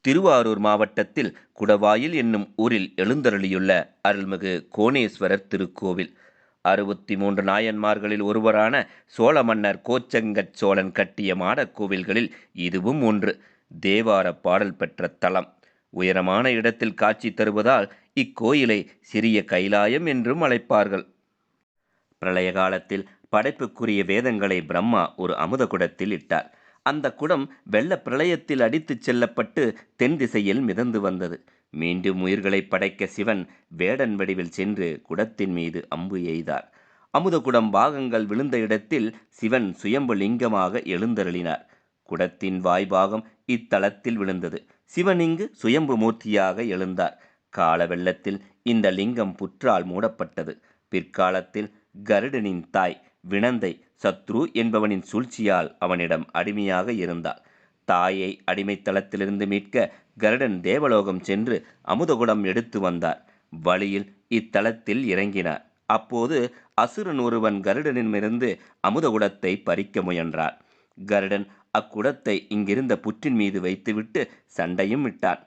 திருவாரூர் மாவட்டத்தில் குடவாயில் என்னும் ஊரில் எழுந்தருளியுள்ள அருள்மிகு கோணேஸ்வரர் திருக்கோவில் 63 நாயன்மார்களில் ஒருவரான சோழ மன்னர் கோச்செங்கட் சோழன் கட்டிய மாடக் கோவில்களில் இதுவும் ஒன்று. தேவார பாடல் பெற்ற தலம். உயரமான இடத்தில் காட்சி தருவதால் இக்கோயிலை சிறிய கைலாயம் என்றும் அழைப்பார்கள். பிரளய காலத்தில் படைப்புக்குரிய வேதங்களை பிரம்மா ஒரு அமுத குடத்தில் இட்டார். அந்த குடம் வெள்ள பிரளயத்தில் அடித்துச் செல்லப்பட்டு தென் திசையில் மிதந்து வந்தது. மீண்டும் உயிர்களை படைக்க சிவன் வேடன் வடிவில் சென்று குடத்தின் மீது அம்பு எய்தார். அமுத குடம் பாகங்கள் விழுந்த இடத்தில் சிவன் சுயம்பு லிங்கமாக எழுந்தருளினார். குடத்தின் வாய்பாகம் இத்தலத்தில் விழுந்தது. சிவன் இங்கு சுயம்பு மூர்த்தியாக எழுந்தார். கால வெள்ளத்தில் இந்த லிங்கம் புற்றால் மூடப்பட்டது. பிற்காலத்தில் கருடனின் தாய் வினந்தை சத்ரு என்பவனின் சூழ்ச்சியால் அவனிடம் அடிமையாக இருந்தாள். தாயை அடிமைத்தளத்திலிருந்து மீட்க கருடன் தேவலோகம் சென்று அமுதகுடம் எடுத்து வந்தார். வழியில் இத்தலத்தில் இறங்கினார். அப்போது அசுரன் ஒருவன் கருடனிடமிருந்து அமுதகுடத்தை பறிக்க முயன்றார். கருடன் அக்குடத்தை இங்கிருந்த புற்றின் மீது வைத்துவிட்டு சண்டையும் விட்டான்.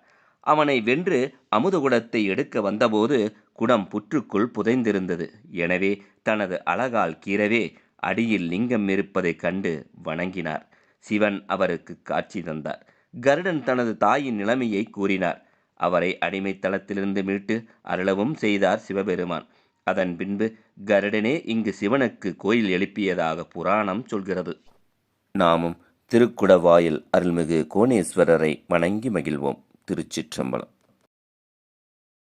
அவனை வென்று அமுதகுடத்தை எடுக்க வந்தபோது குடம் புற்றுக்குள் புதைந்திருந்தது. எனவே தனது அலகால் கீறவே அடியில் லிங்கம் இருப்பதைக் கண்டு வணங்கினார். சிவன் அவருக்கு காட்சி தந்தார். கருடன் தனது தாயின் நிலைமையை கூறினார். அவரை அடிமைத்தளத்திலிருந்து மீட்டு அருளவும் செய்தார் சிவபெருமான். அதன் பின்பு கருடனே இங்கு சிவனுக்கு கோயில் எழுப்பியதாக புராணம் சொல்கிறது. நாமும் திருக்குடவாயில் அருள்மிகு கோணேஸ்வரரை வணங்கி மகிழ்வோம். திருச்சிற்றம்பலம்.